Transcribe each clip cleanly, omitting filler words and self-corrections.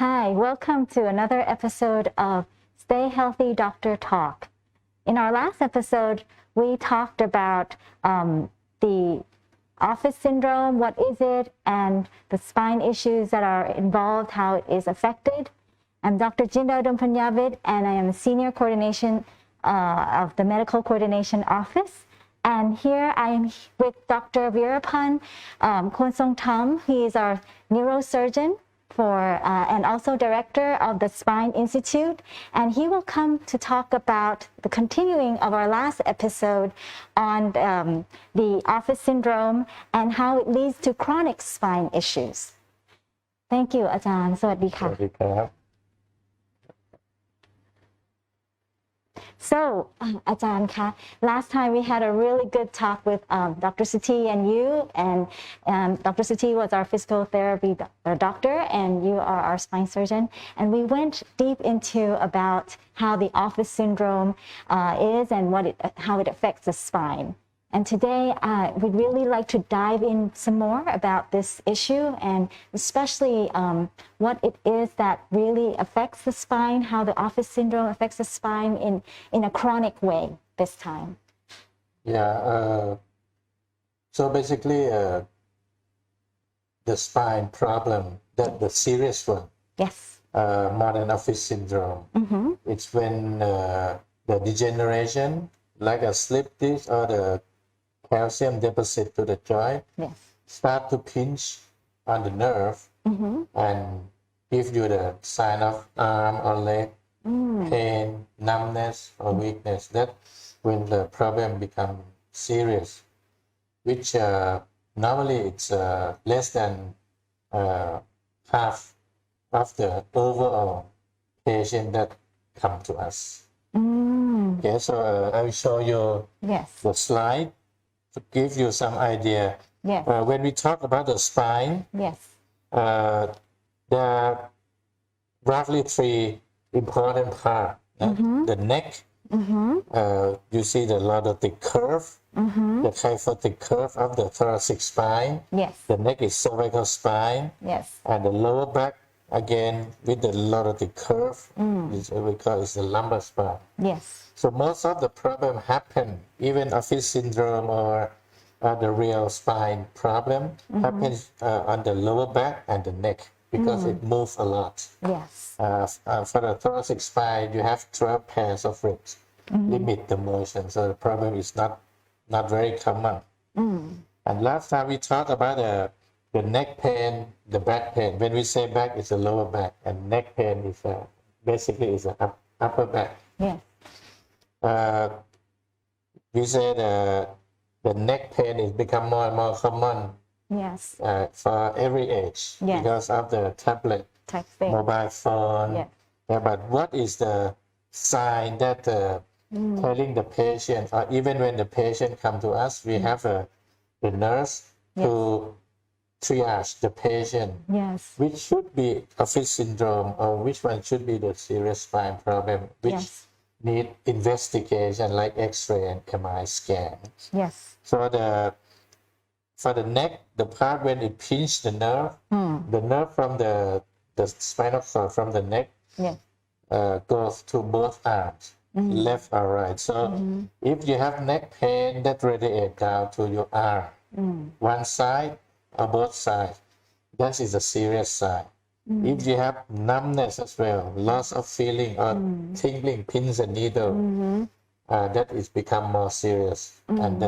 Hi, welcome to another episode of Stay Healthy Doctor Talk. In our last episode, we talked about the office syndrome, what is it, and the spine issues that are involved, how it is affected. I'm Dr. Jinda Dumpanyavid, and I am Senior Coordination of the Medical Coordination Office. And here I am with Dr. Verapan Kuansongtham. He is our neurosurgeon and also director of the Spine Institute. And he will come to talk about the continuing of our last episode on the office syndrome and how it leads to chronic spine issues. Thank you, อาจารย์ สวัสดีค่ะ สวัสดีครับ So, อาจารย์คะ last time we had a really good talk with Dr. Suti and you, and Dr. Suti was our physical therapy doctor, and you are our spine surgeon. And we went deep into about how the office syndrome is and how it affects the spine. And today, we'd really like to dive in some more about this issue, and especially what it is that really affects the spine, how the office syndrome affects the spine in a chronic way this time. Yeah, so basically the spine problem, the serious one, Yes. More than office syndrome, it's when the degeneration, like a slip disc or the calcium deposit to the joint, Yes. start to pinch on the nerve and give you the sign of arm or leg pain, numbness or weakness. That's when the problem becomes serious, which normally it's less than half of the overall patient that come to us. Okay, so I will show you Yes. the slide to give you some idea. Yes. When we talk about the spine, Yes. there are roughly three important parts. The neck, you see the lordotic curve, the kyphotic curve of the thoracic spine. Yes. The neck is cervical spine, Yes. and the lower back, again, with the lordotic curve, we call it the lumbar spine. Yes. So most of the problem happen, even office syndrome or the real spine problem happens on the lower back and the neck because it moves a lot. Yes. For the thoracic spine, you have 12 pairs of ribs, limit the motion. So the problem is not very common. And last time we talked about the neck pain, the back pain. When we say back, it's the lower back, and neck pain is basically is the upper back. Yes. We say the neck pain is become more and more common Yes. for every age because of the tablet, Texting. mobile phone. Yeah. But what is the sign that telling the patient, or even when the patient come to us, we have the nurse to triage the patient, Yes. which should be office syndrome or which one should be the serious spine problem, which need investigation like X-ray and MRI scan. Yes. So for the neck, the part when it pinch the nerve from the spinal cord from the neck Yes. goes to both arms, left or right. So if you have neck pain, that radiate down to your arm, one side or both sides, that is a serious sign. If you have numbness as well, loss of feeling or tingling, pins and needle, that is become more serious. And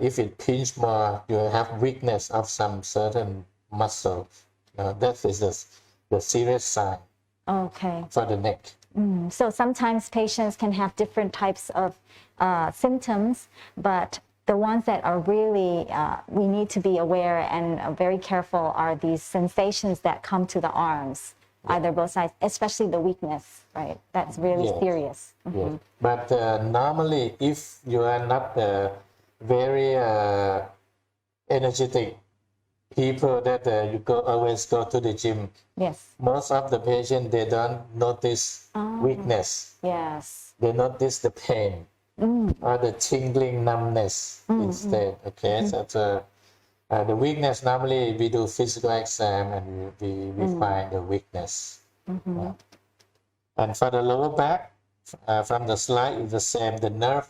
if it pinch more, you have weakness of some certain muscles. That is the serious sign Okay. for the neck. So sometimes patients can have different types of symptoms, but the ones that are really, we need to be aware and very careful are these sensations that come to the arms, either both sides, especially the weakness, right? That's really serious. Yes. But normally, if you are not very energetic people that you always go to the gym, Yes. most of the patients, they don't notice weakness. Yes. They notice the pain or the tingling numbness instead. Okay, so The weakness, normally we do physical exam and we find the weakness. And for the lower back, from the slide is the same. The nerve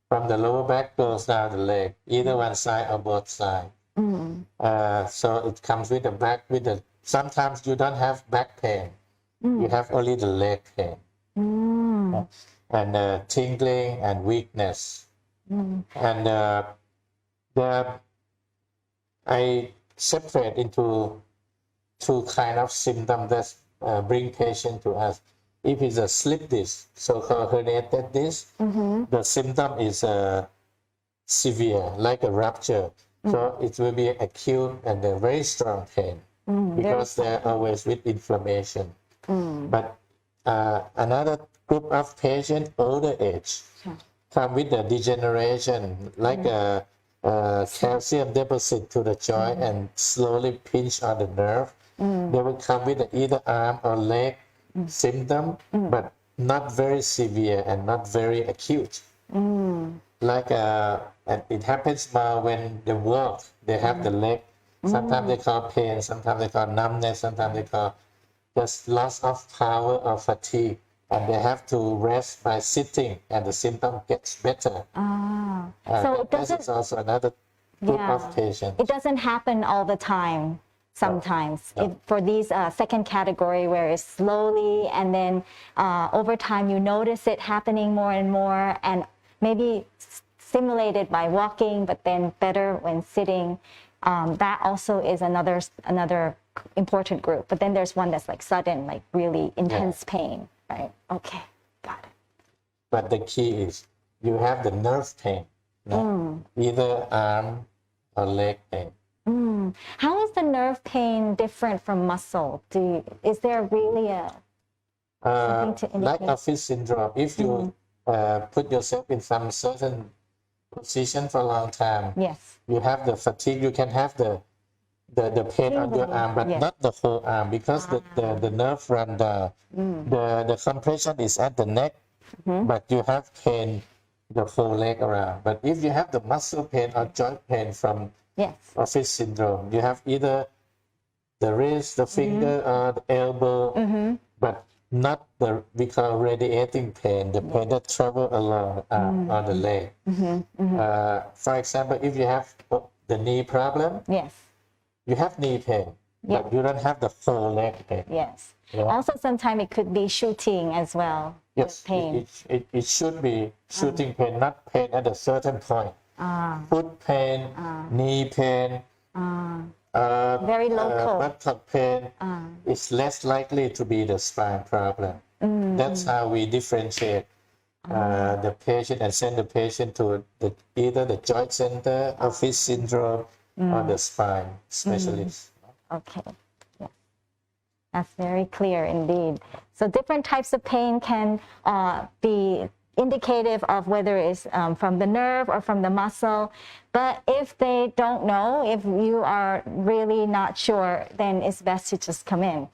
from the lower back goes down the leg, either one side or both sides. So it comes with the back, sometimes you don't have back pain. You have only the leg pain. And tingling and weakness. And I separate into two kind of symptoms that bring patient to us. If it's a slip disc, so-called herniated disc, the symptom is severe, like a rupture. So it will be acute and a very strong pain because they're always with inflammation. But another group of patients, older age, come with a degeneration, like a calcium deposit to the joint and slowly pinch on the nerve. They will come with either arm or leg symptom, but not very severe and not very acute. Like and it happens more when they walk, they have the leg. Sometimes they call pain, sometimes they call numbness, sometimes they call just loss of power or fatigue. And they have to rest by sitting, and the symptom gets better. So this is also another group of patients. It doesn't happen all the time. Sometimes for these second category, where it's slowly and then over time you notice it happening more and more, and maybe stimulated by walking, but then better when sitting. That also is another important group. But then there's one that's like sudden, like really intense pain, right? Okay, got it. But the key is you have the nerve pain, either arm or leg pain. How is the nerve pain different from muscle? Is there really something to indicate? Like office syndrome, if you put yourself in some certain position for a long time, you have the fatigue. You can have the pain on your arm, but not the whole arm, because the nerve run down. The compression is at the neck, but you have pain the whole leg around. But if you have the muscle pain or joint pain from office syndrome, you have either the wrist, the finger, or the elbow, but not we call radiating pain, the pain that travel along arm or the leg. For example, if you have the knee problem, you have knee pain, but you don't have the whole leg pain. Also, sometimes it could be shooting as well. Pain. It should be shooting pain, not pain at a certain point. Foot pain, knee pain, very local. buttock pain is less likely to be the spine problem. That's how we differentiate the patient and send the patient to either the joint center, office syndrome, or the spine specialist. Okay, that's very clear indeed. So different types of pain can be indicative of whether it's from the nerve or from the muscle. But if they don't know, if you are really not sure, then it's best to just come in.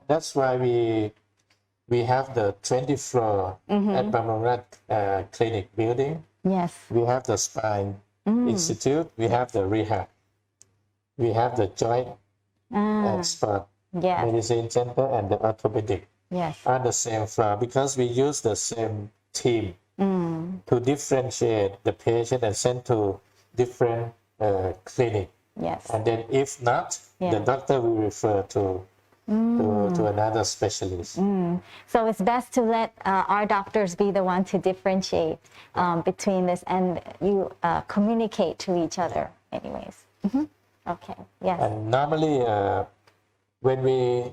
That's why we have the 20th floor at Bumrungrad Clinic building. We have the Spine Institute. We have the rehab. We have the joint expert medicine center and the orthopedic on the same floor, because we use the same team to differentiate the patient and send to different clinic. And then if not, the doctor will refer to another specialist. So it's best to let our doctors be the one to differentiate between this, and you communicate to each other anyways. Okay, And normally when we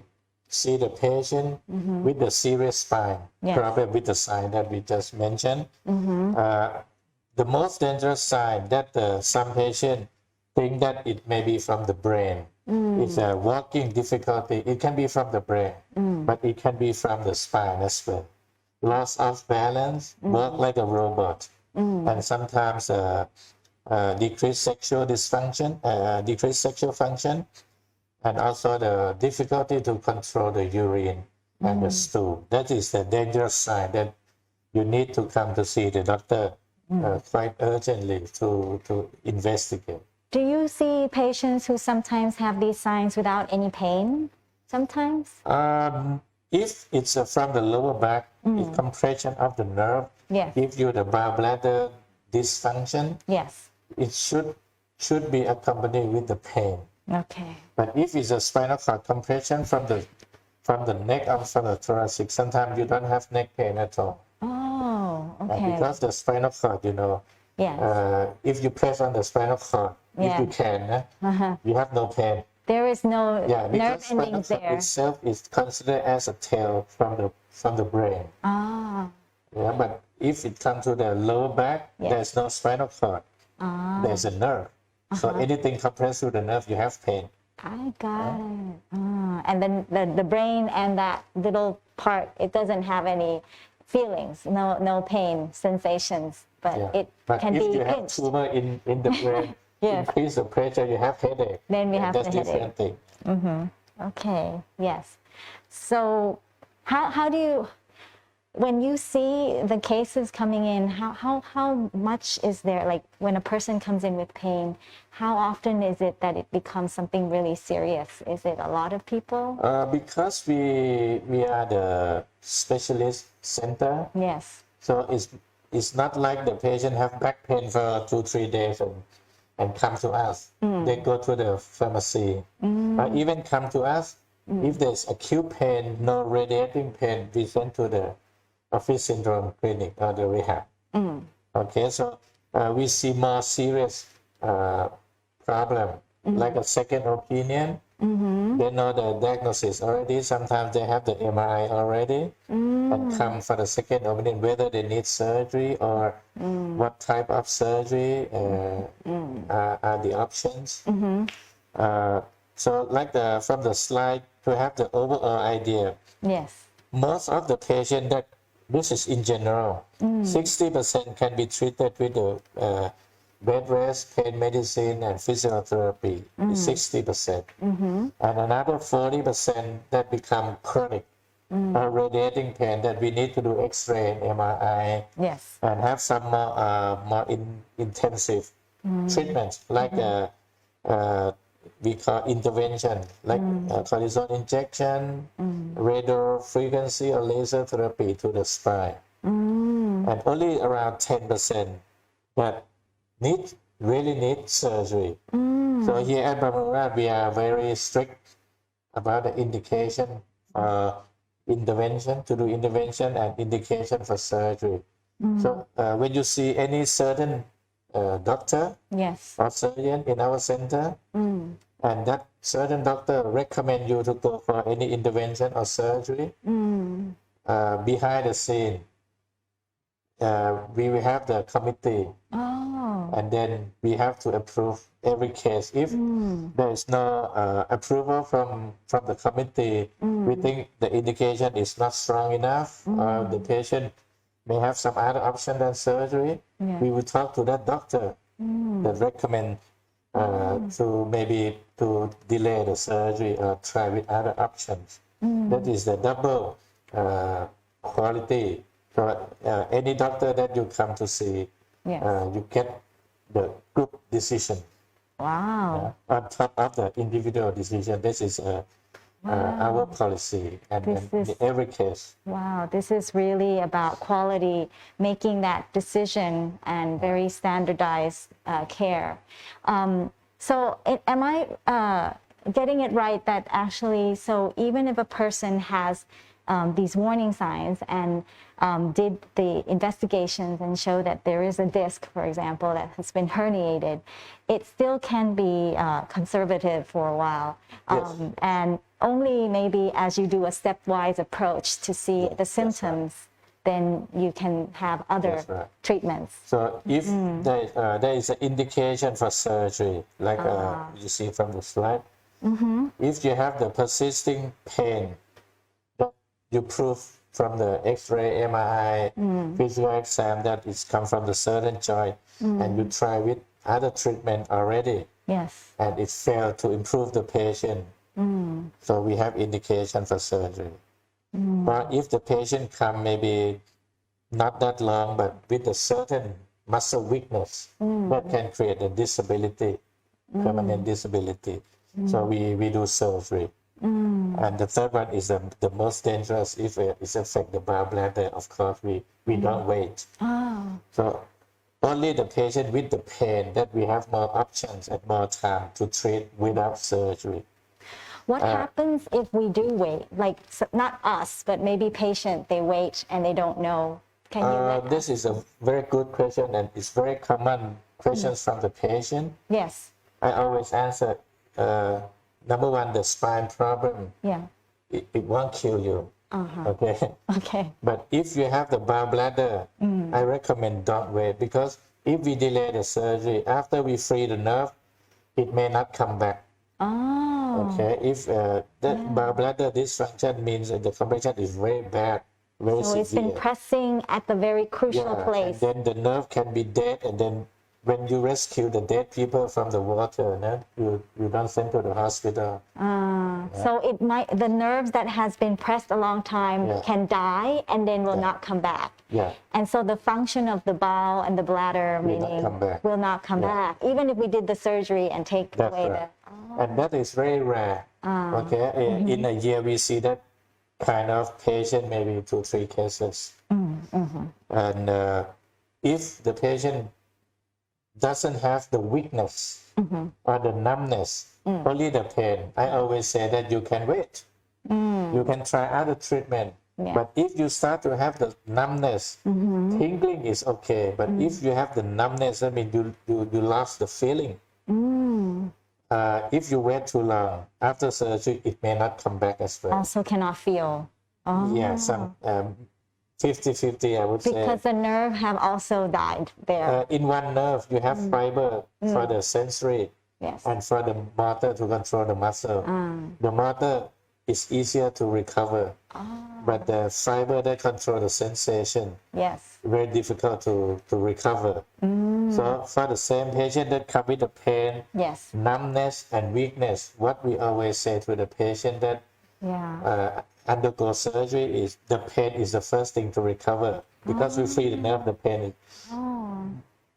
see the patient with the serious spine problem, with the sign that we just mentioned, the most dangerous sign that some patients think that it may be from the brain. It's a walking difficulty. It can be from the brain, but it can be from the spine as well. Loss of balance, walk like a robot, and sometimes decreased sexual dysfunction, decreased sexual function, and also the difficulty to control the urine and the stool. That is the dangerous sign that you need to come to see the doctor quite urgently to investigate. Do you see patients who sometimes have these signs without any pain? Sometimes? If it's from the lower back, it's compression of the nerve. Yes. If you the bladder dysfunction, Yes. it should be accompanied with the pain. Okay. But if it's a spinal cord compression from the neck and from the thoracic, sometimes you don't have neck pain at all. Oh, okay. Because the spinal cord, Yes. if you press on the spinal cord, if you can, you have no pain. There is no Yeah, nerve because spinal endings cord there. itself is considered as a tail from the brain. Ah. Yeah, but if it comes to the lower back, Yes. there's no spinal cord. Ah. There's a nerve. So anything compressed to the nerve, you have pain. I got it. Ah. And then the brain and that little part, it doesn't have any feelings, no pain sensations, but Yeah. it But can if be you have pinched. tumor in the brain, Yes. increase the pressure, you have headache. Then we have That's the headache. different thing. Okay, yes. So how do you, when you see the cases coming in, how much is there, like when a person comes in with pain, how often is it that it becomes something really serious? Is it a lot of people? Because we are the specialist center, Yes. so it's not like the patient have back pain for 2-3 days and come to us. They go to the pharmacy. Even come to us, if there's acute pain, no radiating pain, we send to the office syndrome clinic or the rehab. Okay, so we see more serious problem, like a second opinion. They know the diagnosis already. Sometimes they have the MRI already and come for the second opinion, whether they need surgery or what type of surgery are the options. So like from the slide, to have the overall idea, Yes. most of the patients that this is in general, 60% can be treated with the bed rest, pain medicine, and physiotherapy. 60%, and another 40% that become chronic radiating pain that we need to do X-ray and MRI, Yes. and have some more intensive treatments like we call intervention, like cortisone injection, radio frequency or laser therapy to the spine. And only around 10% that really need surgery. So here at Bumrungrad, we are very strict about the indication intervention, to do intervention and indication for surgery. So when you see any certain doctor Yes. or surgeon in our center, and that certain doctor recommend you to go for any intervention or surgery, behind the scene, we will have the committee, and then we have to approve every case. If there is no approval from the committee, we think the indication is not strong enough, or the patient may have some other option than surgery, we will talk to that doctor that recommend to maybe to delay the surgery or try with other options. That is the double quality. So any doctor that you come to see, Yes. You get the group decision Wow. on top of the individual decision. This is our policy, and in every case. Wow, this is really about quality, making that decision and very standardized care. So am I getting it right that actually, so even if a person has these warning signs and did the investigations and show that there is a disc, for example, that has been herniated, it still can be conservative for a while. Yes. And only maybe as you do a stepwise approach to see the symptoms, then you can have other treatments. So if there is an indication for surgery, like you see from the slide, if you have the persisting pain, that you prove from the X-ray, MRI, physical exam that it's come from the certain joint, and you try with other treatment already, Yes. and it failed to improve the patient. So we have indication for surgery. But if the patient come maybe not that long, but with a certain muscle weakness, that can create a disability. permanent disability. So we do surgery. And the third one is the most dangerous if it affects the gallbladder. Of course, we don't wait. So only the patient with the pain that we have more options and more time to treat without surgery. What happens if we do wait? Like, not us, but maybe patient, they wait and they don't know. Can you let This is a very good question, and it's very common questions from the patient. Yes. I always answer, number one, the spine problem, Yeah. it won't kill you. Okay. Okay. But if you have the gallbladder, I recommend don't wait, because if we delay the surgery, after we free the nerve, it may not come back. Oh. Okay. If that gallbladder dysfunction means that the compression is very bad, very So it's been severe. pressing at the very crucial place. And then the nerve can be dead, and then when you rescue the dead people from the water, you don't send to the hospital. So it might, the nerves that has been pressed a long time can die and then will not come back. Yeah. And so the function of the bowel and the bladder meaning will not come back, even if we did the surgery and take That's away right. And that is very rare. Okay. In a year, we see that kind of patient, maybe 2-3 cases. And if the patient doesn't have the weakness or the numbness, only the pain, I always say that you can wait. You can try other treatment. But if you start to have the numbness, tingling is okay. But if you have the numbness, I mean, you lost the feeling. If you wait too long, after surgery, it may not come back as well. Also cannot feel. Yeah, some 50-50, I would say. Because the nerve have also died there. In one nerve, you have fiber for the sensory Yes. and for the motor to control the muscle. The motor is easier to recover, but the fiber that control the sensation, Yes. very difficult to recover. So for the same patient that come with the pain, Yes. numbness and weakness, what we always say to the patient that Yeah. undergo surgery is the pain is the first thing to recover, because we free the nerve, the pain is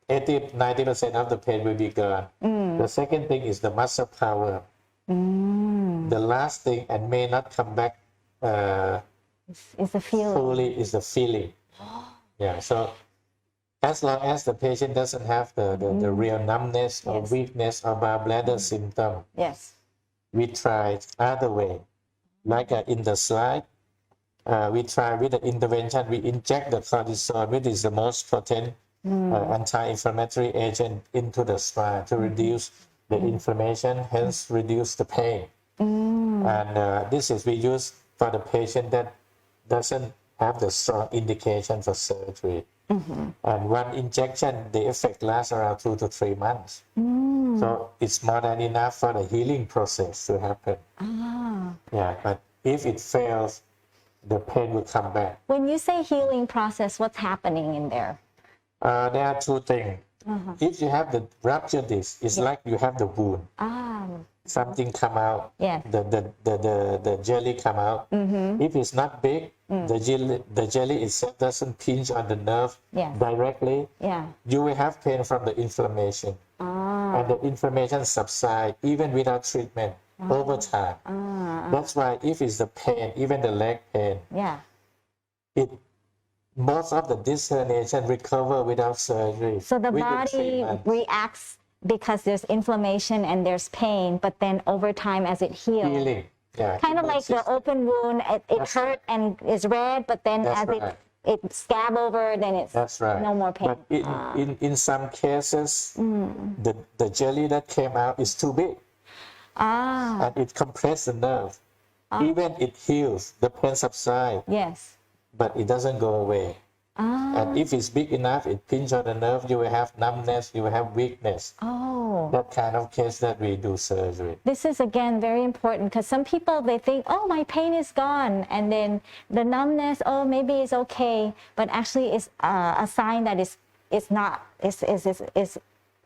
80-90% of the pain will be gone. The second thing is the muscle power. The last thing, and may not come back It's a feeling. fully, is the feeling. Yeah, so as long as the patient doesn't have the real numbness or weakness or gallbladder symptom, Yes. we try other way. Like in the slide, we try with the intervention, we inject the cortisone, which is the most potent anti-inflammatory agent into the spine to reduce the inflammation, hence reduce the pain. And this is we use for the patient that doesn't have the strong indication for surgery. And one injection, the effect lasts around 2 to 3 months. So it's more than enough for the healing process to happen. Yeah, but if it fails, the pain will come back. When you say healing process, what's happening in there? There are two things. If you have the rupture disc, it's like you have the wound. Something come out, Yes. the jelly come out. If it's not big, the jelly itself doesn't pinch on the nerve Yes. directly. Yeah. You will have pain from the inflammation. And the inflammation subside even without treatment over time. That's why if it's the pain, even the leg pain, Yeah. most of the disc herniation recover without surgery. So the within body 3 months. reacts because there's inflammation and there's pain, but then over time as it heals, Healing. Yeah, kind of immune like the system. open wound, it That's hurt right. and is red, but then That's as right. it scab over, then it's That's right. no more pain. But in some cases, the jelly that came out is too big and it compresses the nerve. Even it heals, the pain subsides, Yes. but it doesn't go away. And if it's big enough, it pinches on the nerve, you will have numbness, you will have weakness. Oh. That kind of case that we do surgery. This is again very important because some people they think, oh, my pain is gone, and then the numbness, oh, maybe it's okay, but actually it's a sign that it's not. It's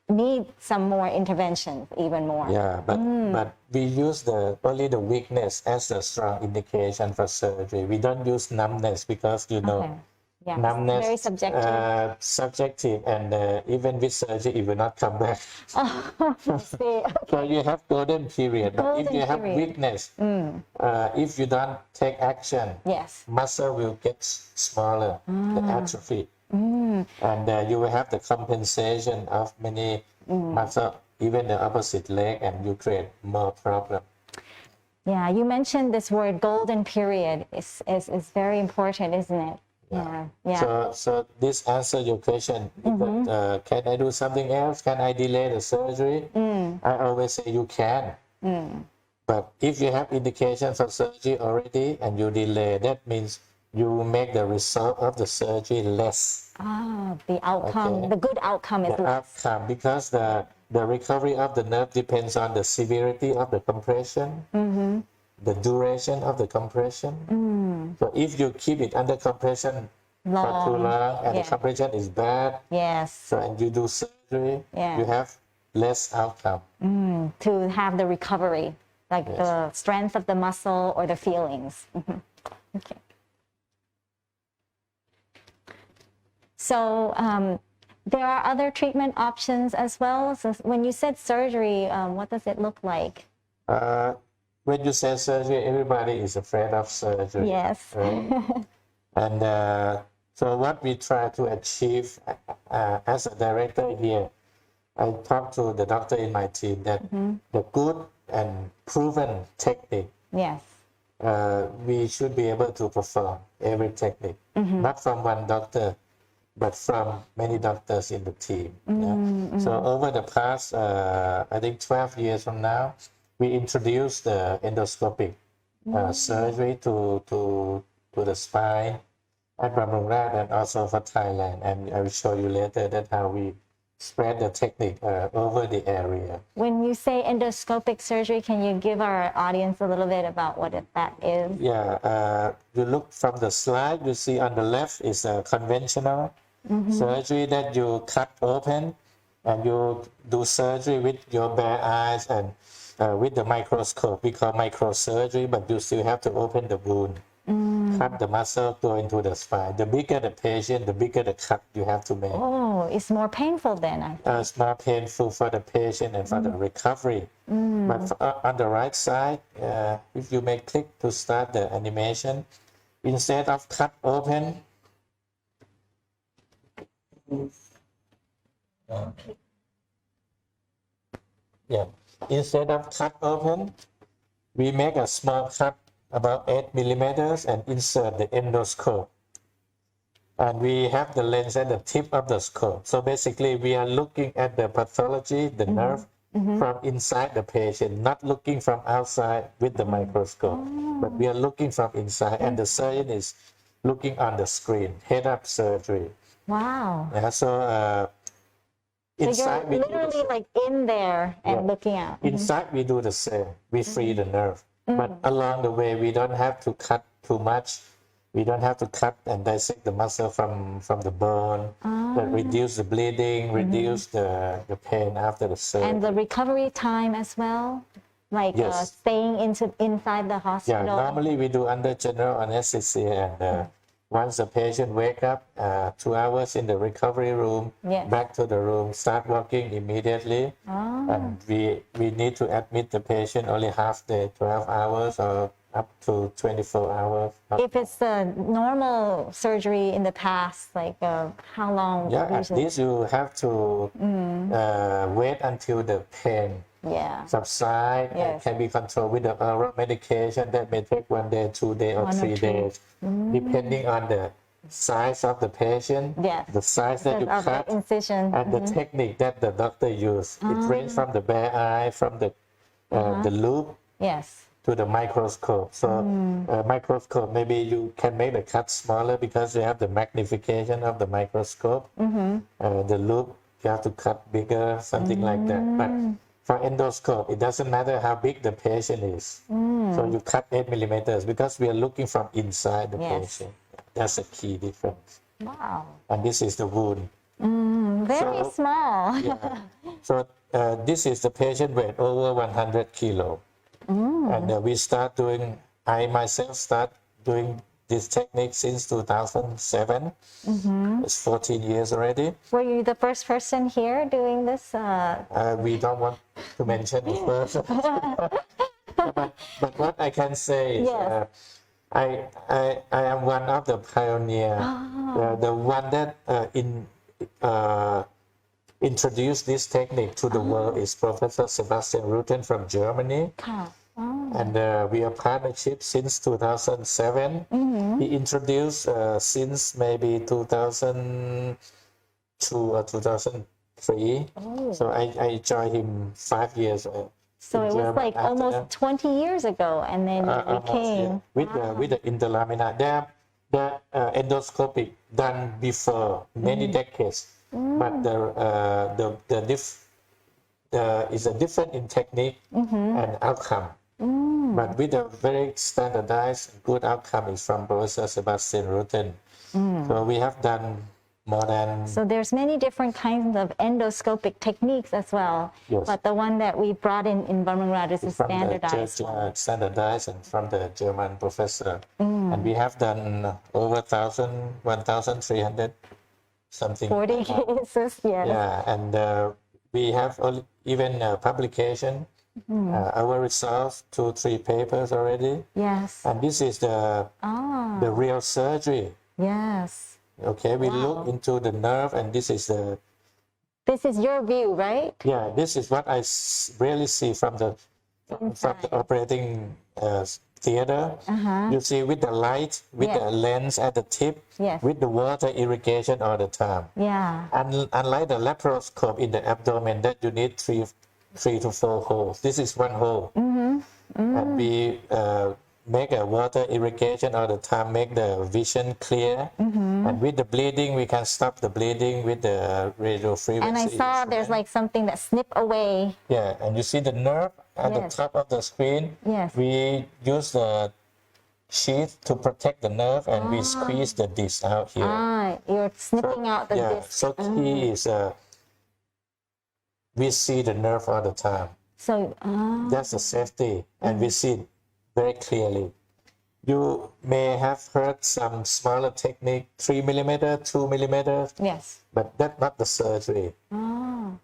need some more intervention, even more. Yeah, but we use only the weakness as a strong indication for surgery. We don't use numbness because Okay. Yeah, numbness, very subjective. Subjective, and even with surgery, it will not come back. Oh, I see. So you have golden period, but if Golden you have period. weakness, if you don't take action, Yes. muscle will get smaller, the atrophy, and you will have the compensation of many muscle, even the opposite leg, and you create more problem. Yeah, you mentioned this word golden period is very important, isn't it? Yeah. Yeah. So this answer your question. Can I do something else? Can I delay the surgery? I always say you can. But if you have indications of surgery already and you delay, that means you make the result of the surgery less. The outcome, Okay. the good outcome is The less. outcome, because the recovery of the nerve depends on the severity of the compression, the duration of the compression. So if you keep it under compression for too long and the compression is bad, Yes. so and you do surgery, Yeah. you have less outcome. To have the recovery, like the strength of the muscle or the feelings. Okay. So there are other treatment options as well. So when you said surgery, what does it look like? When you say surgery, everybody is afraid of surgery. Yes. Right? And so what we try to achieve as a director here, I talk to the doctor in my team that the good and proven technique, Yes. we should be able to perform every technique, not from one doctor, but from many doctors in the team. Yeah? So over the past, I think 12 years from now, we introduced the endoscopic surgery to the spine at Bumrungrad and also for Thailand. And I will show you later that how we spread the technique over the area. When you say endoscopic surgery, can you give our audience a little bit about what that is? Yeah, you look from the slide, you see on the left is a conventional surgery that you cut open and you do surgery with your bare eyes and with the microscope. We call microsurgery, but you still have to open the wound, cut the muscle, go into the spine. The bigger the patient, the bigger the cut you have to make. Oh, it's more painful then, I think. It's more painful for the patient and for the recovery. But on the right side, if you may click to start the animation, instead of cut open, instead of cut open, we make a small cut about 8 millimeters and insert the endoscope. And we have the lens at the tip of the scope. So basically, we are looking at the pathology, the nerve, from inside the patient, not looking from outside with the microscope, but we are looking from inside, and the surgeon is looking on the screen, head-up surgery. Wow. Yeah, so inside So we you're do the literally same. like in there and looking out. Inside we do the same. We free the nerve, but along the way we don't have to cut too much. We don't have to cut and dissect the muscle from the bone. That reduce the bleeding, reduce the pain after the surgery. And the recovery time as well, like Yes. staying inside the Yeah, hospital. normally we do under general anesthesia, and once the patient wake up, 2 hours in the recovery room, Yes. back to the room, start walking immediately. And we need to admit the patient only half day, 12 hours or up to 24 hours. If it's the normal surgery in the past, like how long? Yeah, at usually? least you have to wait until the pain Yeah. subside and Yes. can be controlled with the oral medication. That may take 1 day, 2 days, or 1 or 3 2. days, depending on the size of the patient, Yes. the size that you Of the cut, incision. and the technique that the doctor use. It ranges from the bare eye, from the loop Yes. to the microscope. So microscope, maybe you can make the cut smaller because you have the magnification of the microscope. The loop, you have to cut bigger, something like that. But for endoscope, it doesn't matter how big the patient is. So you cut 8 millimeters because we are looking from inside the Yes. patient. That's a key difference. Wow. And this is the wound. Very So- small. Yeah. So this is the patient weight over 100 kilo. And we start doing, I myself start doing this technique since 2007. It's 14 years already. Were you the first person here doing this? We don't want to mention it first. but what I can say is Yes. I am one of the pioneer, the one that introduced this technique to the world is Professor Sebastian Rutten from Germany. ค่ะ And we are partnership since 2007. He introduced since maybe 2002 or 2003. So I joined him 5 years. So in it was Germany like after almost that. 20 years ago, and then you Almost, became. yeah. With the interlaminar. The endoscopic done before many decades, but is a different in technique and outcome. But with a very standardized good outcome is from Professor Sebastian Rutten. So we have done more than. So there's many different kinds of endoscopic techniques as well. Yes. But the one that we brought in Bumrungrad is a from standardized the one. standardized and from the German professor. And we have done over 1,300 something. 40 cases, yes. Yeah, and we have even publication, our results, 2-3 papers already. Yes. And this is the real surgery. Yes. Okay, we look into the nerve, and this is your view, right? Yeah, this is what I really see from the operating theater. You see with the light, with the lens at the tip, Yes. with the water irrigation all the time. Yeah. Unlike the laparoscope in the abdomen that you need 3 to 4 holes. This is one hole. And we make a water irrigation all the time, make the vision clear. And with the bleeding, we can stop the bleeding with the radio frequency. And I saw there's like something that snip away. Yeah, and you see the nerve at the top of the screen. Yes. We use the sheath to protect the nerve, and we squeeze the disc out here. You're snipping out the disc. So key is we see the nerve all the time. So, That's the safety, and we see it very clearly. You may have heard some smaller technique, 3 millimeter, 2 millimeters, yes. but that's not the surgery.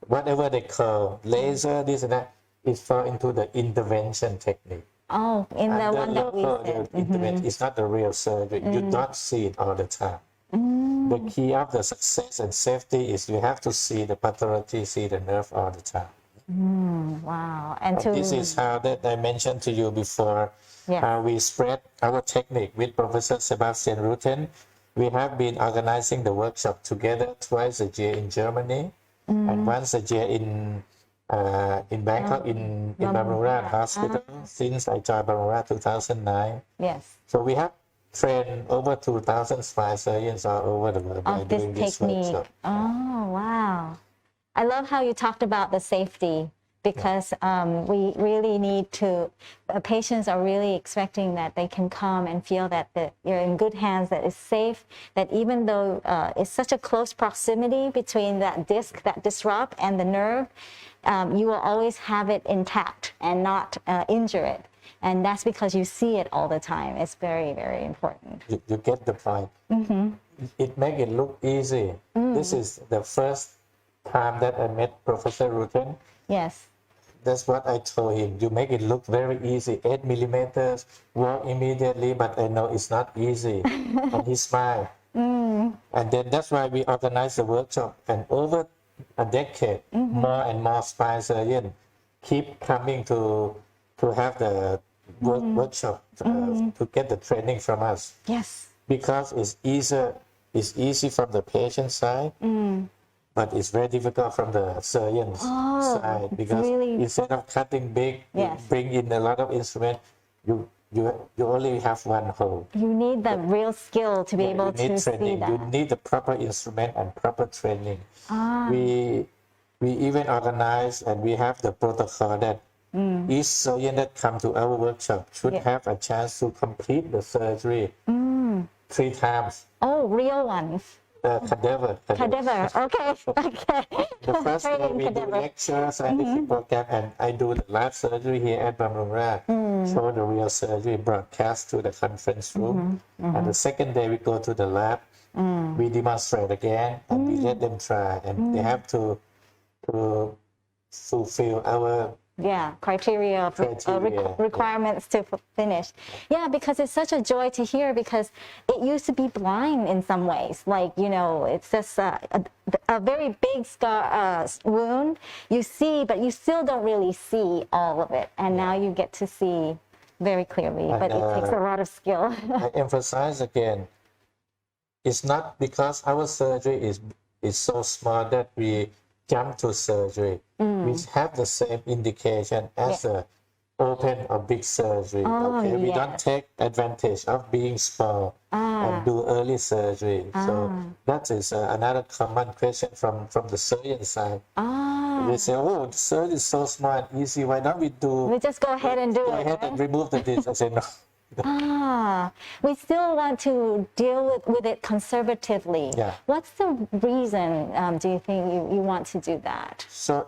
Whatever they call laser, this and that, it fall into the intervention technique. Oh, in the And one that we said. intervention is not the real surgery. You don't see it all the time. The key of the success and safety is you have to see the pathology, see the nerve all the time. Wow. And This is how that I mentioned to you before. Yes. How we spread our technique with Professor Sebastian Rutten. We have been organizing the workshop together twice a year in Germany and once a year in Bangkok in Bumrungrad Hospital since I joined Bumrungrad 2009. Yes. So we have trained over 2,000 spine surgeons all over the world by Of this doing this technique. workshop. Oh, wow. I love how you talked about the safety because we really need to, patients are really expecting that they can come and feel that you're in good hands, that it's safe, that even though it's such a close proximity between that disc that disrupt and the nerve, you will always have it intact and not injure it. And that's because you see it all the time. It's very, very important. You get the point. It make it look easy. This is the first time that I met Professor Rutten. Yes. That's what I told him. You make it look very easy. 8 millimeters, work immediately, but I know it's not easy. And he smiled. And then that's why we organized the workshop. And over a decade, more and more spine surgeons keep coming to have the workshop to get the training from us. Yes. Because it's easy from the patient side. But it's very difficult from the surgeon's side because instead of cutting big, you bring in a lot of instrument, you only have one hole. You need the real skill to be able to see that. You need the proper instrument and proper training. We even organize and we have the protocol that each surgeon that come to our workshop should have a chance to complete the surgery 3 times. Oh, real ones. cadaver. Cadaver. Okay. Okay. The first day Training we do cadaver. lecture, scientific program, and I do the live surgery here at Bumrungrad. Show the real surgery broadcast to the conference room. And the second day we go to the lab. We demonstrate again, and we let them try, and they have to fulfill our Criteria, requirements to finish. Yeah, because it's such a joy to hear, because it used to be blind in some ways. Like, it's just a very big scar, wound. You see, but you still don't really see all of it. And now you get to see very clearly, but it takes a lot of skill. I emphasize again, it's not because our surgery is so small that we jump to surgery. We have the same indication as a open or big surgery. We don't take advantage of being small and do early surgery. So that is another common question from the surgeon side. They say, "Oh, the surgery is so small and easy. Why don't we just go ahead and do it? Go ahead and remove the disc." I say, "No." We still want to deal with it conservatively. What's the reason, do you think you want to do that? So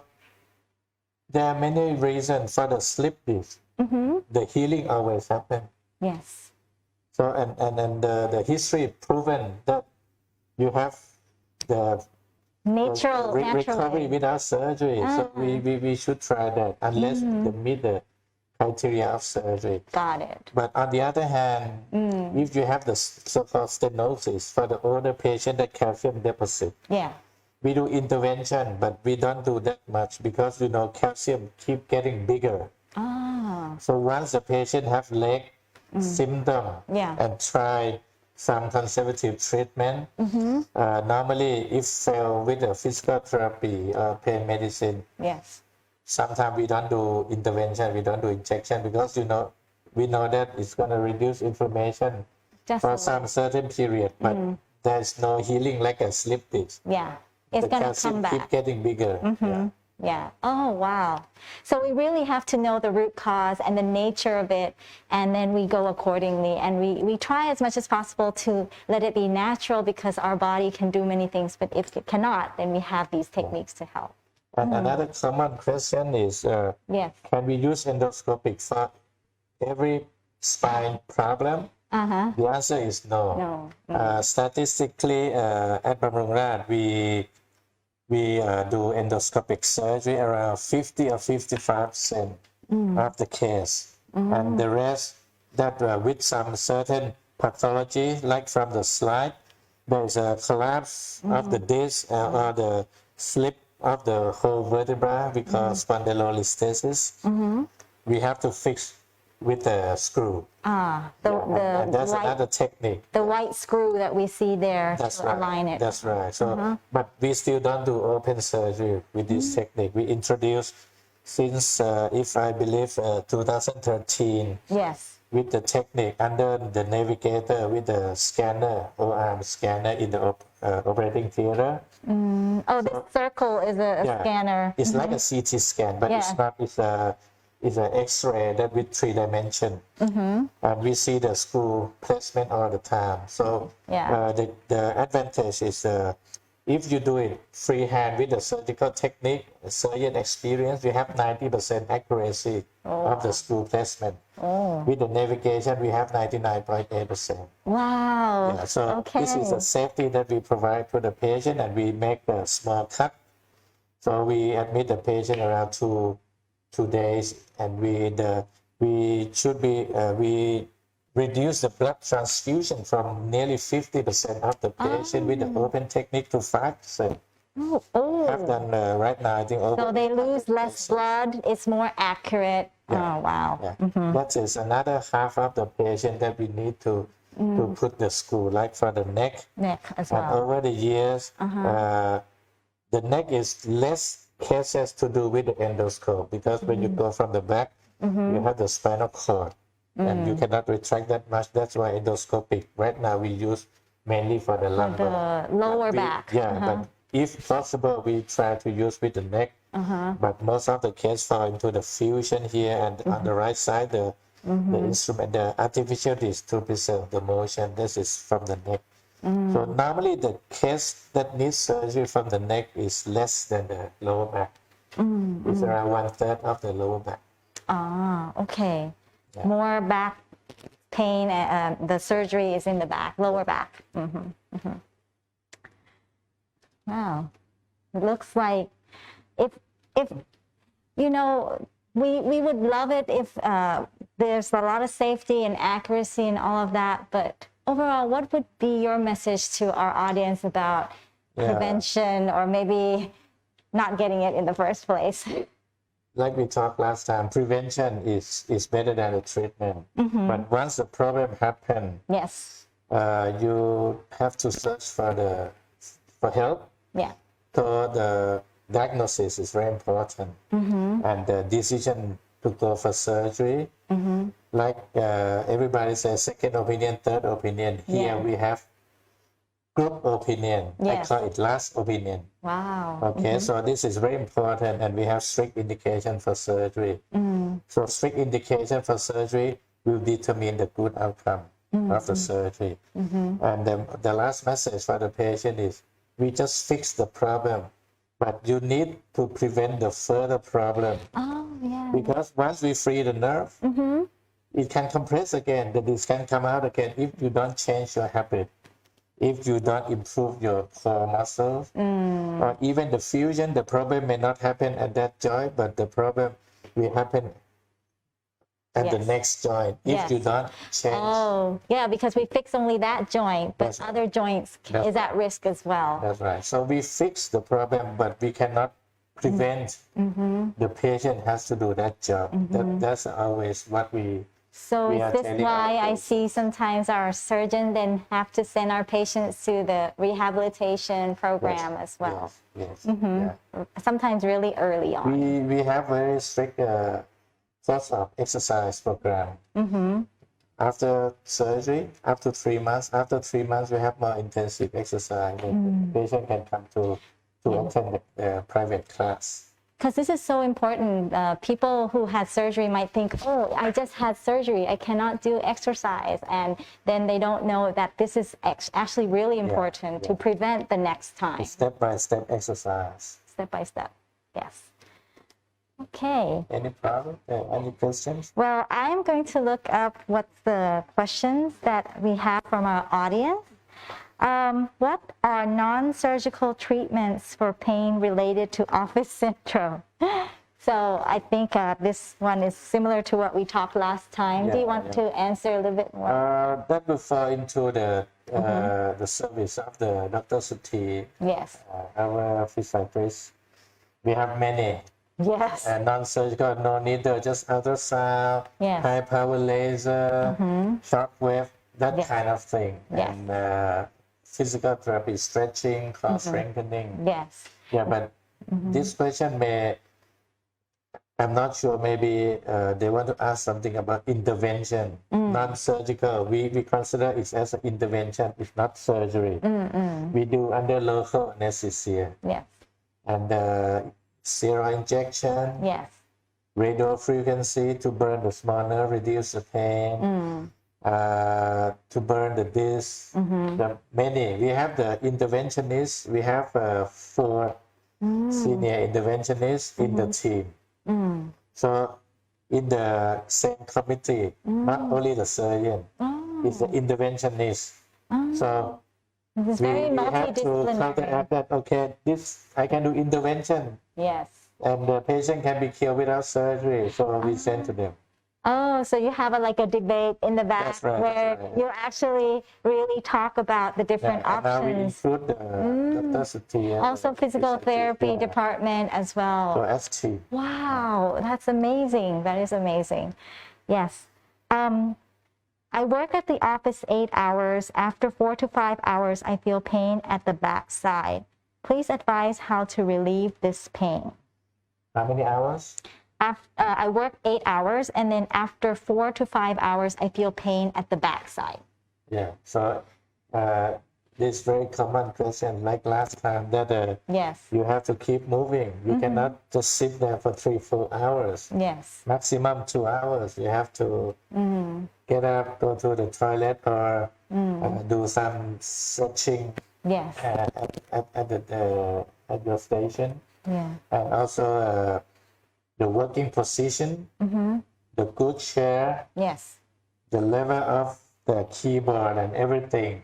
there are many reasons for the slip disc. The healing always happens. Yes. So and the history proven that you have the natural recovery without surgery. So we should try that unless they meet the criteria of surgery. Got it. But on the other hand, if you have the so-called stenosis for the older patient, that calcium deposit, we do intervention, but we don't do that much because calcium keep getting bigger. So once the patient have leg symptom and try some conservative treatment, normally if fail with the physical therapy or pain medicine, sometimes we don't do intervention, we don't do injection because we know that it's going to reduce inflammation for some certain period, but there's no healing like a slip disc. It's going to come back. Keep getting bigger. Oh, wow. So we really have to know the root cause and the nature of it, and then we go accordingly. And we try as much as possible to let it be natural, because our body can do many things, but if it cannot, then we have these techniques to help. And another common question is, can we use endoscopic for every spine problem? The answer is no. Statistically, at Bumrungrad, we do endoscopic surgery around 50 or 55% of the case. And the rest, that with some certain pathology, like from the slide, there's a collapse of the disc or the slip of the whole vertebra, we call spondylolisthesis. We have to fix with a screw. And that's another technique. The white screw that we see there to align it. That's right. So, but we still don't do open surgery with this technique. We introduced since, if I believe, 2013. With the technique under the navigator with the scanner, O-arm scanner in the operating theater. This circle is a scanner. It's like a CT scan, but it's not. It's an X-ray that with 3 dimensions. And we see the screw placement all the time. So the advantage is if you do it freehand with the surgical technique, surgeon experience, you have 90% accuracy of the screw placement. With the navigation, we have 99.8%. Wow. So this is a safety that we provide to the patient, and we make a small cut. So we admit the patient around two days, and we reduce the blood transfusion from nearly 50% of the patient with the open technique to 5%. Have done right now, I think. So they lose less blood, it's more accurate. Oh, wow. That is another half of the patient that we need to put the screw, like for the neck. As well. And over the years, the neck is less cases to do with the endoscope, because when you go from the back, you have the spinal cord, and you cannot retract that much. That's why endoscopic right now we use mainly for the lumbar, the lower back. But if possible, we try to use with the neck. But most of the case fall into the fusion here, and on the right side, the instrument, the artificial disc to preserve the motion. This is from the neck. So normally the case that needs surgery from the neck is less than the lower back. It's around 1/3 of the lower back. Ah, okay. Yeah. More back pain, the surgery is in the back, lower back. Wow. It looks like if you know, we would love it if there's a lot of safety and accuracy and all of that, but overall, what would be your message to our audience about prevention or maybe not getting it in the first place? Like we talked last time, prevention is better than the treatment. But once the problem happens, Yes. You have to search for help. Yeah. So the diagnosis is very important, and the decision to go for surgery. Like everybody says, second opinion, third opinion. Here we have group opinion. Yes. I call it last opinion. Wow. Okay, so this is very important, and we have strict indication for surgery. So strict indication for surgery will determine the good outcome of the surgery. And the last message for the patient is, we just fix the problem, but you need to prevent the further problem. Oh, yeah. Because once we free the nerve, it can compress again. The disc can come out again if you don't change your habit. If you don't improve your core muscles, or even the fusion, the problem may not happen at that joint, but the problem will happen at the next joint if you don't change. Oh, yeah, because we fix only that joint, but other joints is at risk as well. That's right. So we fix the problem, but we cannot prevent. The patient has to do that job. That's always what we. So we is are this telling why our I see sometimes our surgeon then have to send our patients to the rehabilitation program as well? Yes. Yeah. Sometimes really early on. We have very strict sorts of exercise program. After surgery, after 3 months, we have more intensive exercise. The patient can come to attend the private class. Because this is so important. People who had surgery might think, oh, I just had surgery, I cannot do exercise. And then they don't know that this is actually really important to prevent the next time. Step-by-step exercise. Step by step, yes. Okay. Any problem? Any questions? Well, I'm going to look up what's the questions that we have from our audience. What are non-surgical treatments for pain related to office syndrome? So I think this one is similar to what we talked last time. Do you want to answer a little bit more? That will fall into the service of the Dr. Suthi. Yes. Our physiatrist. We have many. Yes. Non-surgical, no needle, just ultrasound, high power laser, shockwave, that kind of thing. And physical therapy, stretching, cross strengthening. Yes. Yeah, but this question I'm not sure, maybe they want to ask something about intervention, non-surgical. We consider it as an intervention, it's not surgery. We do under local anesthesia. Yes. And steroid injection. Yes. Radio frequency to burn the small nerve, reduce the pain. To burn the disc. We have the interventionists. We have 4 senior interventionists in the team. So in the same committee, not only the surgeon, it's the interventionist. So it's we very have to counteract that. Okay, this I can do intervention. Yes. And the patient can be cured without surgery. So we send to them. Oh, so you have like a debate in the back where you actually really talk about the different options. Now we include Dr. Suthi. Also physical therapy department as well. So ST. Wow, that's amazing. That is amazing. Yes. I work at the office 8 hours. After 4 to 5 hours, I feel pain at the back side. Please advise how to relieve this pain. How many hours? I work 8 hours, and then after 4 to 5 hours, I feel pain at the back side. Yeah, so this very common question, like last time, that you have to keep moving. You cannot just sit there for 3-4 hours. Yes. Maximum 2 hours. You have to get up, go to the toilet, or do some stretching Yes. at your station, Yeah. and also the working position, the good chair, Yes. the level of the keyboard and everything.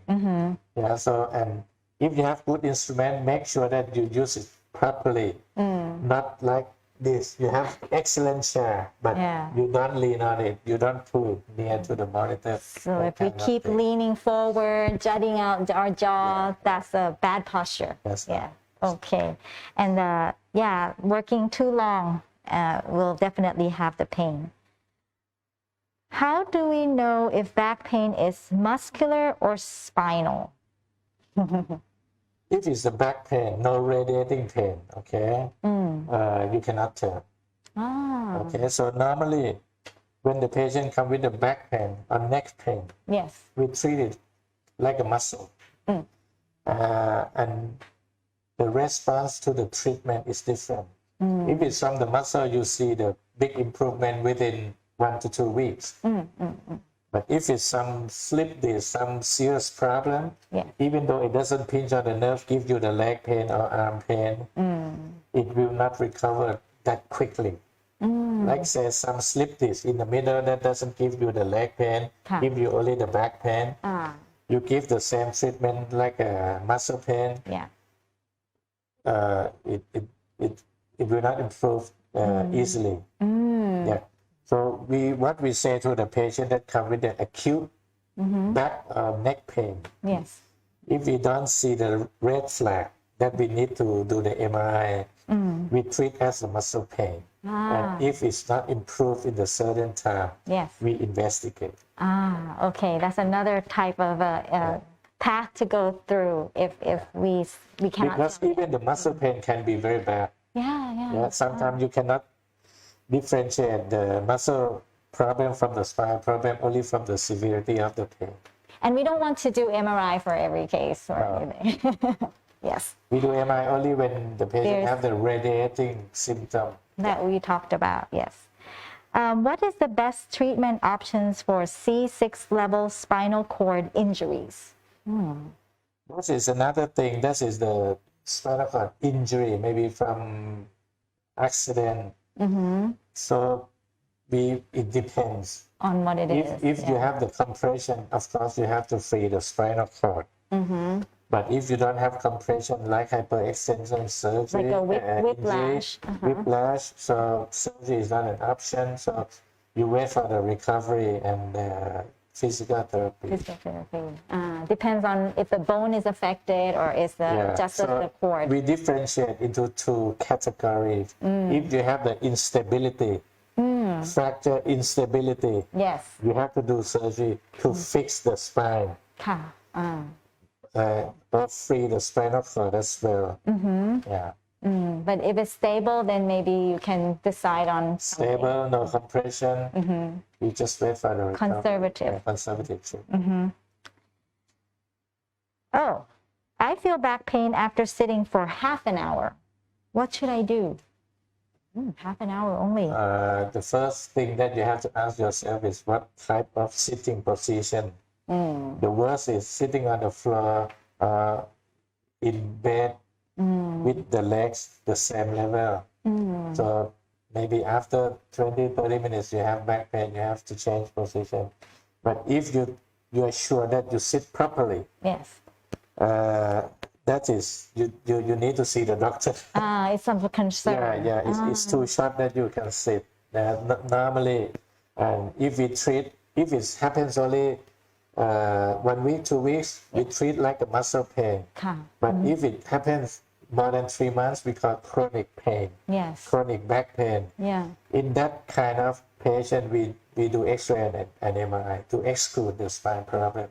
Yeah. So, and if you have good instrument, make sure that you use it properly, not like this. You have excellent chair, but Yeah. you don't lean on it. You don't put it near to the monitor. So that if we kind of keep thing. leaning forward, jutting out our jaw, that's a bad posture. That's yeah. right. Okay. And yeah, working too long will definitely have the pain. How do we know if back pain is muscular or spinal? If it's a back pain, no radiating pain, okay, you cannot tell. Ah. Okay, so normally when the patient come with a back pain or neck pain, Yes. we treat it like a muscle. And the response to the treatment is different. If it's from the muscle, you see the big improvement within 1 to 2 weeks. But if it's some slip disc, some serious problem, Yeah. even though it doesn't pinch on the nerve, give you the leg pain or arm pain, it will not recover that quickly. Like say some slip disc in the middle that doesn't give you the leg pain, give you only the back pain. You give the same treatment like a muscle pain, Yeah. it will not improve easily. Yeah. So what we say to the patient that come with the acute back or neck pain, Yes. if we don't see the red flag that we need to do the MRI, we treat as a muscle pain. And if it's not improved in a certain time, Yes. we investigate. Okay. That's another type of path to go through if we cannot. Because even the muscle pain can be very bad. Yeah. Sometimes you cannot differentiate the muscle problem from the spine problem only from the severity of the pain. And we don't want to do MRI for every case or anything. Yes. We do MRI only when the patient have the radiating symptom. That we talked about, yes. What is the best treatment options for C6 level spinal cord injuries? This is another thing. This is the spinal cord injury, maybe from accident. So it depends. On what it is. If you have the compression, of course you have to free the spinal cord. But if you don't have compression, like hyperextension surgery, like a whiplash, whiplash, so surgery is not an option. So you wait for the recovery and physical therapy. Depends on if the bone is affected or is just the cord. We differentiate into 2 categories. If you have the instability, fracture instability, yes, you have to do surgery to fix the spine. Or free the spinal cord as well. Yeah. But if it's stable, then maybe you can decide on Stable, no compression. You just wait for the recovery. Conservative. Conservative treatment. Oh, I feel back pain after sitting for half an hour. What should I do? Half an hour only. The first thing that you have to ask yourself is what type of sitting position. The worst is sitting on the floor in bed with the legs the same level. So maybe after 20-30 minutes you have back pain, you have to change position. But if you are sure that you sit properly, yes, that is you need to see the doctor. It's some concern. It's too short that you can sit. Normally, and if it happens only 1 week, 2 weeks, we treat like a muscle pain. But if it happens more than 3 months, we call chronic pain. Yes. Chronic back pain. Yeah. In that kind of patient, we do X-ray and MRI to exclude the spine problem.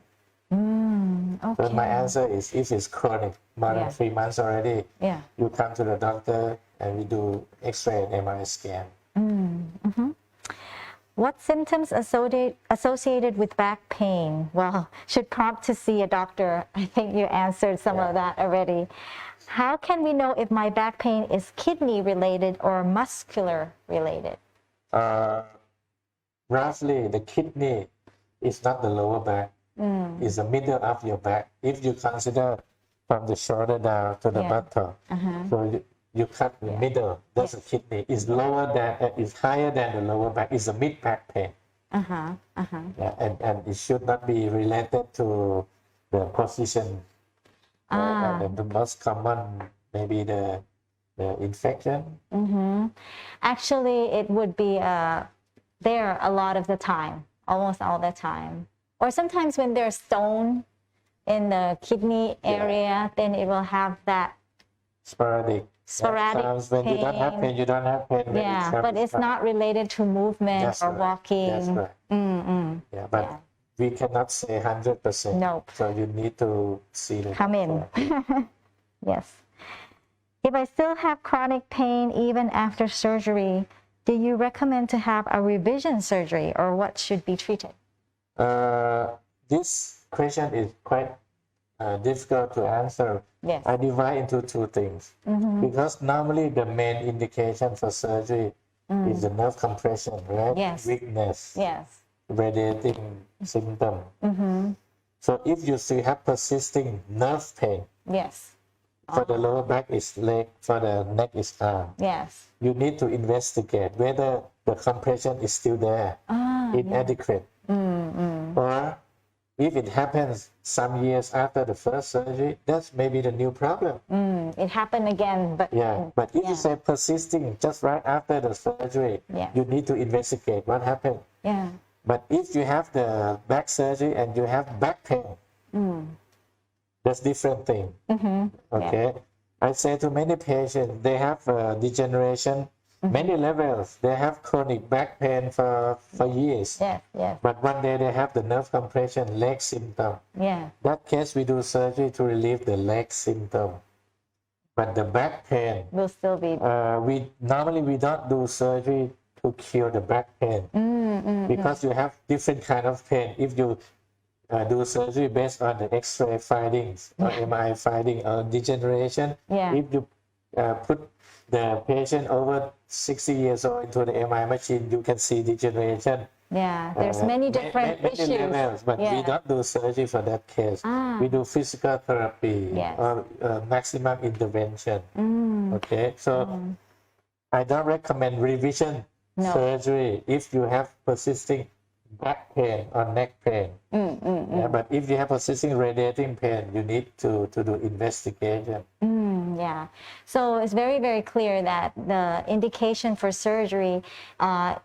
Okay. So my answer is if it's chronic, more than 3 months already, you come to the doctor and we do X-ray and MRI scan. What symptoms associated with back pain? Well, should prompt to see a doctor. I think you answered some of that already. How can we know if my back pain is kidney related or muscular related? Roughly, the kidney is not the lower back. is the middle of your back. If you consider from the shoulder down to the buttock, so you cut the middle. That's the kidney. Is lower than is higher than the lower back. Is the mid back pain. Yeah, and it should not be related to the position. And the most common maybe the infection. Actually, it would be there a lot of the time, almost all the time. Or sometimes when there's stone in the kidney area, then it will have that sporadic pain. When you don't have pain, you don't have pain. Yeah, but it's not related to movement or walking. That's right. Yeah, but we cannot say 100%. Nope. So you need to see the come in. Yes. If I still have chronic pain even after surgery, do you recommend to have a revision surgery, or what should be treated? This question is quite difficult to answer. Yes. I divide into two things. Because normally the main indication for surgery is the nerve compression, right? Yes. Weakness. Yes. Radiating symptom. So if you still have persisting nerve pain, yes, for the lower back is leg, for the neck is arm. Yes. You need to investigate whether the compression is still there, inadequate, or if it happens some years after the first surgery, that's maybe the new problem. It happened again, but but if you say persisting just right after the surgery, you need to investigate what happened. But if you have the back surgery and you have back pain, that's different thing. Okay, I say to many patients, they have degeneration, many levels. They have chronic back pain for years. But one day they have the nerve compression, leg symptom. That case we do surgery to relieve the leg symptom. But the back pain will still be. We don't do surgery to cure the back pain because you have different kind of pain. If you do surgery based on the X-ray findings or MRI finding or degeneration, if you put the patient over 60 years old into the MRI machine, you can see degeneration. There's many different issues. Levels, but we don't do surgery for that case. We do physical therapy or maximum intervention. Okay, so I don't recommend revision surgery if you have persisting back pain or neck pain. But if you have persisting radiating pain, you need to do investigation. So it's very, very clear that the indication for surgery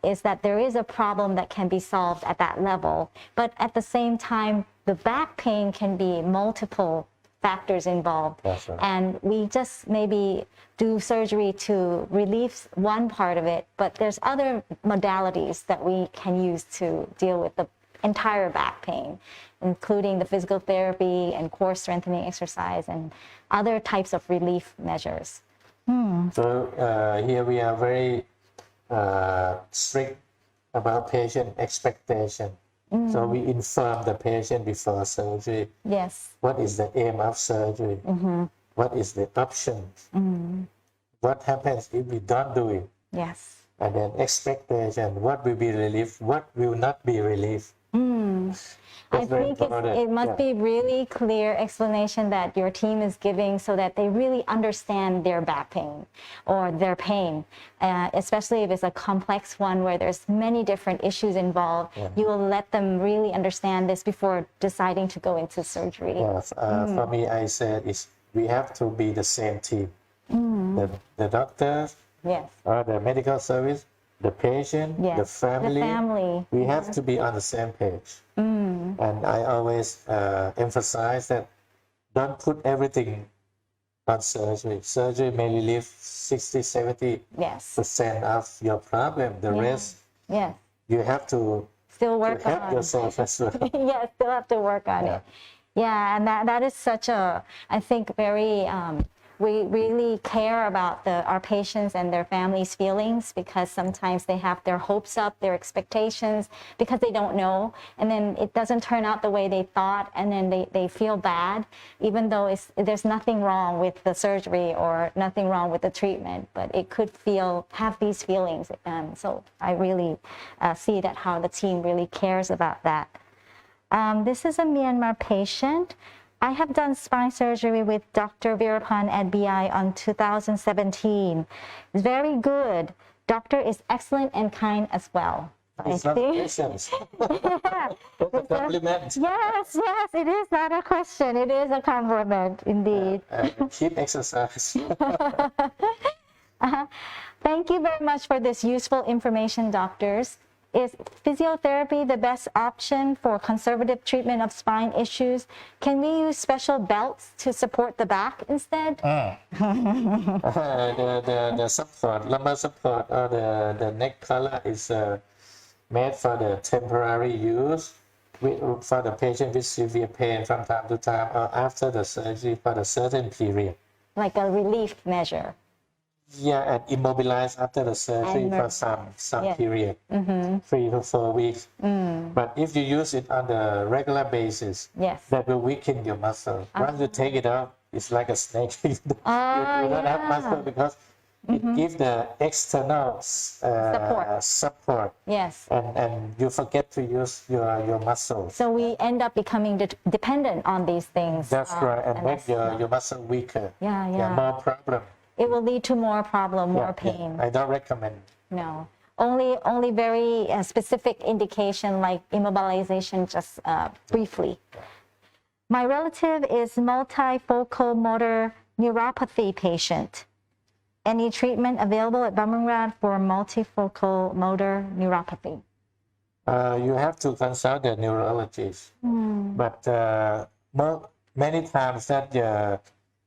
is that there is a problem that can be solved at that level. But at the same time, the back pain can be multiple factors involved. That's right. And we just maybe do surgery to relieve one part of it, but there's other modalities that we can use to deal with the entire back pain, including the physical therapy and core strengthening exercise and other types of relief measures. So here we are very strict about patient expectation. So we inform the patient before surgery. What is the aim of surgery? What is the options? What happens if we don't do it? And then expectation, what will be relief, what will not be relief. I think it must be really clear explanation that your team is giving so that they really understand their back pain or their pain, especially if it's a complex one where there's many different issues involved. You will let them really understand this before deciding to go into surgery. For me, I said we have to be the same team. The doctor or the medical service, the patient, the family, we have to be on the same page. And I always emphasize that don't put everything on surgery. Surgery may relieve 60-70% of your problem. The rest, you have to still work help on yourself as well. Still have to work on it. And that is such a, I think, very we really care about our patients and their families' feelings, because sometimes they have their hopes up, their expectations, because they don't know, and then it doesn't turn out the way they thought, and then they feel bad, even though there's nothing wrong with the surgery or nothing wrong with the treatment, but it could have these feelings. So I really see that how the team really cares about that. This is a Myanmar patient. I have done spine surgery with Dr. Verapan at BI on 2017. It's very good. Doctor is excellent and kind as well. It's not questions. Yeah. It's a compliment. Yes, it is not a question. It is a compliment indeed. Keep exercise. Thank you very much for this useful information, doctors. Is physiotherapy the best option for conservative treatment of spine issues? Can we use special belts to support the back instead? The support, lumbar support, or the neck collar is made for the temporary use for the patient with severe pain from time to time or after the surgery for a certain period. Like a relief measure. Yeah, and immobilized after the surgery for some Yeah. period, 3 to 4 weeks. But if you use it on a regular basis, Yes. that will weaken your muscle. Once you take it out, it's like a snake. you don't have muscle because it gives the external support. Yes. And you forget to use your muscles. So we end up becoming dependent on these things. That's right, and make that's your muscle weaker. Yeah. More problem. It will lead to more problem, more pain. I don't recommend. No. Only very specific indication like immobilization, just briefly. My relative is multifocal motor neuropathy patient. Any treatment available at Bumrungrad for multifocal motor neuropathy? You have to consult the neurologist. But many times that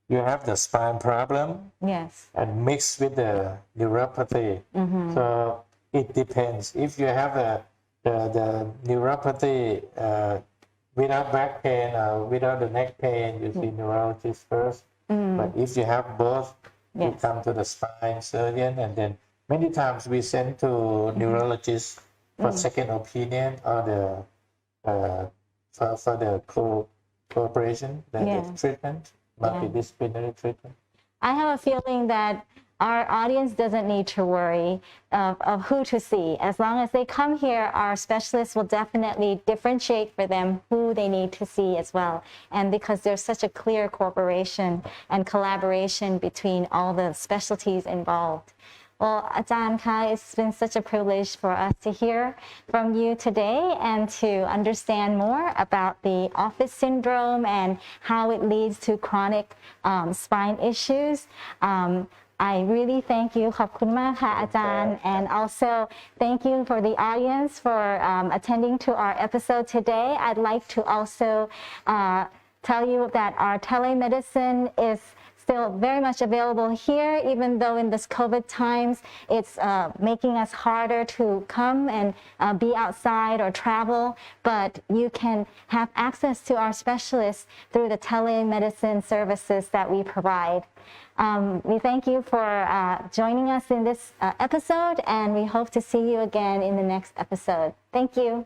you have the spine problem Yes. and mixed with the neuropathy. So it depends. If you have the neuropathy without back pain or without the neck pain, you see neurologist first. But if you have both, you come to the spine surgeon, and then many times we send to neurologists for second opinion or for the cooperation, the treatment, multidisciplinary treatment. I have a feeling that our audience doesn't need to worry of who to see. As long as they come here, our specialists will definitely differentiate for them who they need to see as well. And because there's such a clear cooperation and collaboration between all the specialties involved. Well, Ajahn Ka, it's been such a privilege for us to hear from you today and to understand more about the office syndrome and how it leads to chronic spine issues. I really thank you, ขอบคุณมากค่ะอาจารย์ and also thank you for the audience for attending to our episode today. I'd like to also tell you that our telemedicine is still very much available here, even though in this COVID times, it's making us harder to come and be outside or travel, but you can have access to our specialists through the telemedicine services that we provide. We thank you for joining us in this episode, and we hope to see you again in the next episode. Thank you.